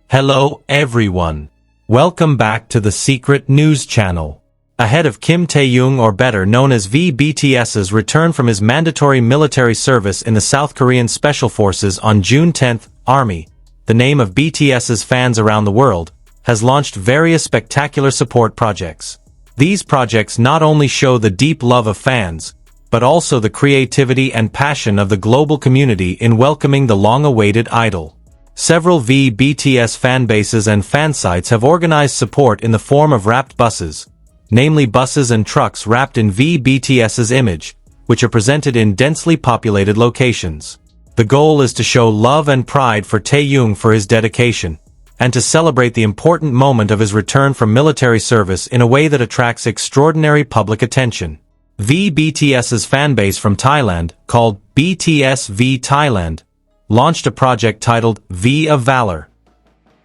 Hello everyone. Welcome back to the Secret News Channel. Ahead of Kim Taehyung, or better known as V BTS's return from his mandatory military service in the South Korean Special Forces on June 10th, Army, the name of BTS's fans around the world, has launched various spectacular support projects. These projects not only show the deep love of fans, but also the creativity and passion of the global community in welcoming the long-awaited idol. Several V BTS fanbases and fan sites have organized support in the form of wrapped buses, namely buses and trucks wrapped in V BTS's image, which are presented in densely populated locations. The goal is to show love and pride for Taehyung for his dedication, and to celebrate the important moment of his return from military service in a way that attracts extraordinary public attention. V BTS's fanbase from Thailand, called BTS V Thailand, launched a project titled V of Valor.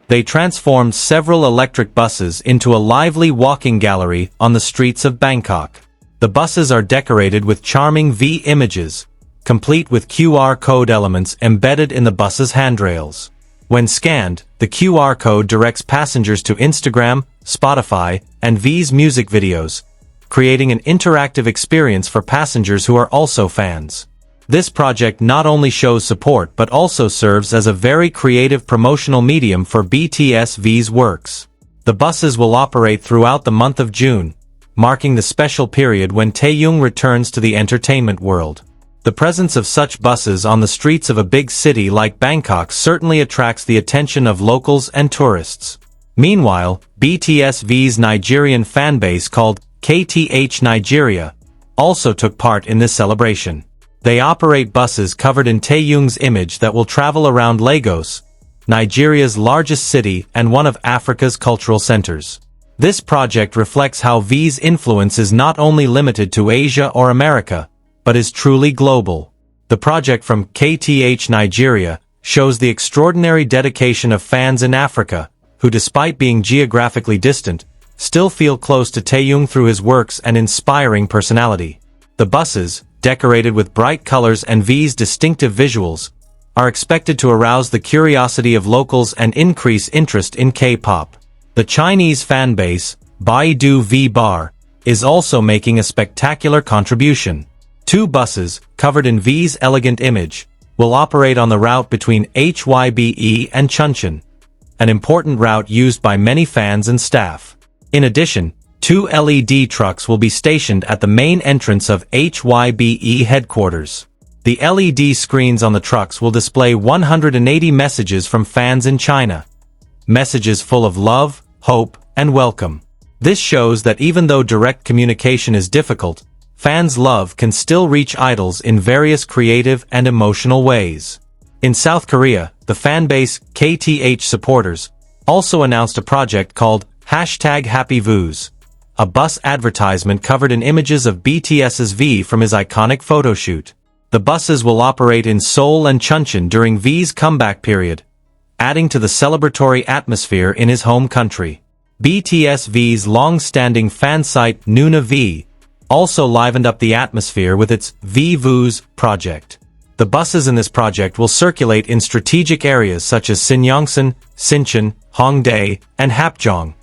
They transformed several electric buses into a lively walking gallery on the streets of Bangkok. The buses are decorated with charming V images, complete with QR code elements embedded in the bus's handrails. When scanned, the QR code directs passengers to Instagram, Spotify, and V's music videos, creating an interactive experience for passengers who are also fans. This project not only shows support but also serves as a very creative promotional medium for BTS V's works. The buses will operate throughout the month of June, marking the special period when Taehyung returns to the entertainment world. The presence of such buses on the streets of a big city like Bangkok certainly attracts the attention of locals and tourists. Meanwhile, BTS V's Nigerian fanbase called KTH Nigeria also took part in this celebration. They operate buses covered in Taehyung's image that will travel around Lagos, Nigeria's largest city and one of Africa's cultural centers. This project reflects how V's influence is not only limited to Asia or America, but is truly global. The project from KTH Nigeria shows the extraordinary dedication of fans in Africa, who despite being geographically distant, still feel close to Taehyung through his works and inspiring personality. The buses, decorated with bright colors and V's distinctive visuals, are expected to arouse the curiosity of locals and increase interest in K-pop. The Chinese fanbase, Baidu V Bar, is also making a spectacular contribution. 2 buses, covered in V's elegant image, will operate on the route between Hyabe and Chuncheon, an important route used by many fans and staff. In addition, 2 LED trucks will be stationed at the main entrance of Hyabe headquarters. The LED screens on the trucks will display 180 messages from fans in China. Messages full of love, hope, and welcome. This shows that even though direct communication is difficult, fans' love can still reach idols in various creative and emotional ways. In South Korea, the fanbase KTH supporters also announced a project called #HappyVoos, a bus advertisement covered in images of BTS's V from his iconic photoshoot. The buses will operate in Seoul and Chuncheon during V's comeback period, adding to the celebratory atmosphere in his home country. BTS V's long-standing fan site Nuna V also livened up the atmosphere with its V Voos project. The buses in this project will circulate in strategic areas such as Sinyeongsan, Sincheon, Hongdae, and Hapjeong,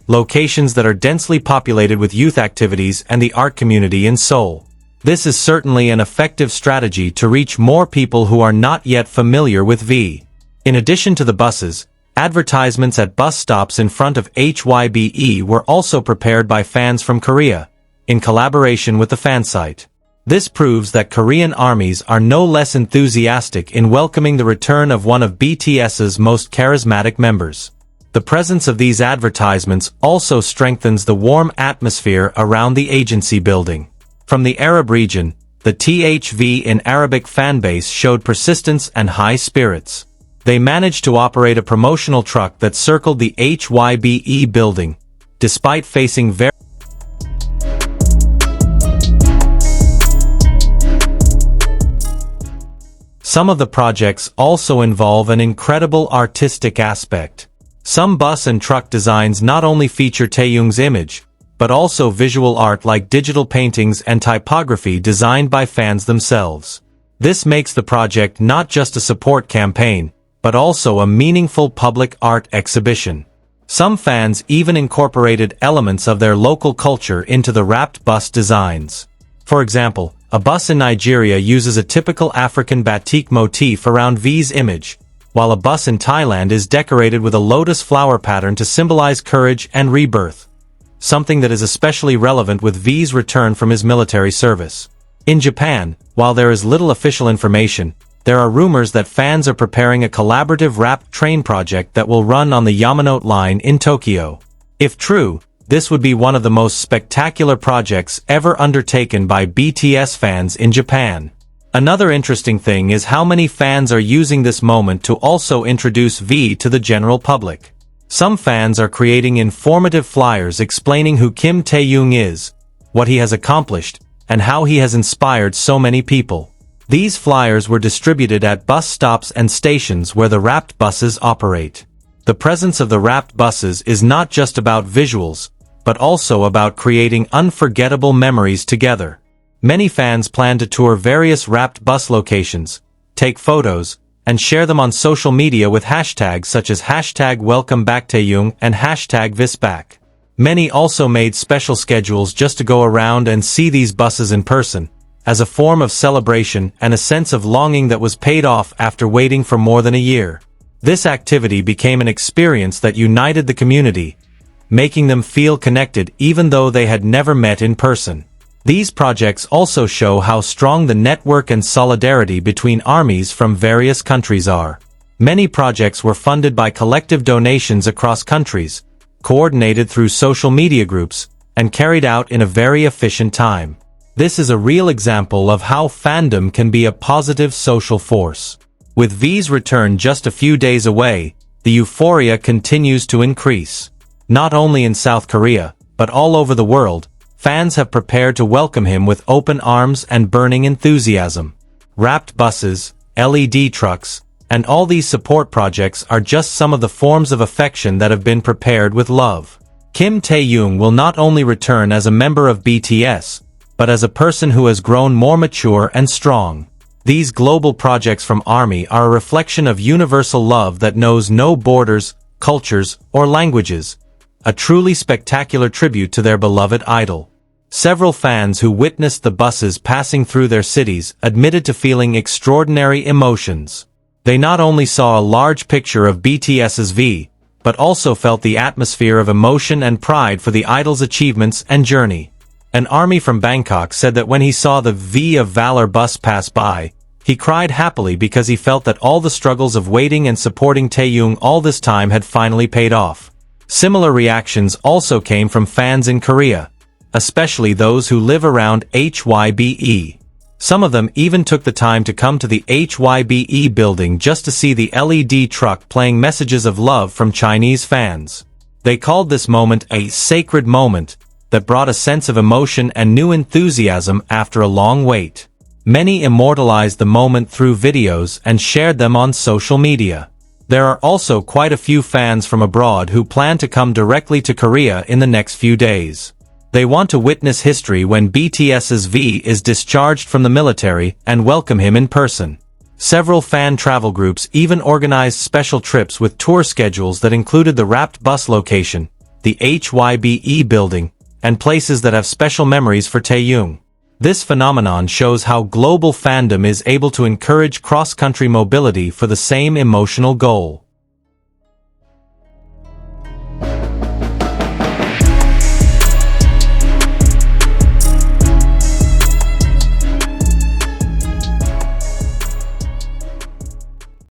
locations that are densely populated with youth activities and the art community in Seoul. This is certainly an effective strategy to reach more people who are not yet familiar with V. In addition to the buses, advertisements at bus stops in front of Hyabe were also prepared by fans from Korea, in collaboration with the fan site. This proves that Korean armies are no less enthusiastic in welcoming the return of one of BTS's most charismatic members. The presence of these advertisements also strengthens the warm atmosphere around the agency building. From the Arab region, the THV in Arabic fanbase showed persistence and high spirits. They managed to operate a promotional truck that circled the Hyabe building, despite facing Some of the projects also involve an incredible artistic aspect. Some bus and truck designs not only feature Taehyung's image, but also visual art like digital paintings and typography designed by fans themselves. This makes the project not just a support campaign, but also a meaningful public art exhibition. Some fans even incorporated elements of their local culture into the wrapped bus designs. For example, a bus in Nigeria uses a typical African batik motif around V's image, while a bus in Thailand is decorated with a lotus flower pattern to symbolize courage and rebirth, something that is especially relevant with V's return from his military service. In Japan, while there is little official information, there are rumors that fans are preparing a collaborative wrapped train project that will run on the Yamanote line in Tokyo. If true, this would be one of the most spectacular projects ever undertaken by BTS fans in Japan. Another interesting thing is how many fans are using this moment to also introduce V to the general public. Some fans are creating informative flyers explaining who Kim Taehyung is, what he has accomplished, and how he has inspired so many people. These flyers were distributed at bus stops and stations where the wrapped buses operate. The presence of the wrapped buses is not just about visuals, but also about creating unforgettable memories together. Many fans plan to tour various wrapped bus locations, take photos, and share them on social media with hashtags such as #WelcomeBackTaehyung and #VisBack. Many also made special schedules just to go around and see these buses in person, as a form of celebration and a sense of longing that was paid off after waiting for more than a year. This activity became an experience that united the community, making them feel connected even though they had never met in person. These projects also show how strong the network and solidarity between armies from various countries are. Many projects were funded by collective donations across countries, coordinated through social media groups, and carried out in a very efficient time. This is a real example of how fandom can be a positive social force. With V's return just a few days away, the euphoria continues to increase. Not only in South Korea, but all over the world, fans have prepared to welcome him with open arms and burning enthusiasm. Wrapped buses, LED trucks, and all these support projects are just some of the forms of affection that have been prepared with love. Kim Taehyung will not only return as a member of BTS, but as a person who has grown more mature and strong. These global projects from ARMY are a reflection of universal love that knows no borders, cultures, or languages, a truly spectacular tribute to their beloved idol. Several fans who witnessed the buses passing through their cities admitted to feeling extraordinary emotions. They not only saw a large picture of BTS's V, but also felt the atmosphere of emotion and pride for the idol's achievements and journey. An ARMY from Bangkok said that when he saw the V of Valor bus pass by, he cried happily because he felt that all the struggles of waiting and supporting Taehyung all this time had finally paid off. Similar reactions also came from fans in Korea, especially those who live around HYBE. Some of them even took the time to come to the HYBE building just to see the LED truck playing messages of love from Chinese fans. They called this moment a sacred moment that brought a sense of emotion and new enthusiasm after a long wait. Many immortalized the moment through videos and shared them on social media. There are also quite a few fans from abroad who plan to come directly to Korea in the next few days. They want to witness history when BTS's V is discharged from the military and welcome him in person. Several fan travel groups even organized special trips with tour schedules that included the wrapped bus location, the HYBE building, and places that have special memories for Taehyung. This phenomenon shows how global fandom is able to encourage cross-country mobility for the same emotional goal.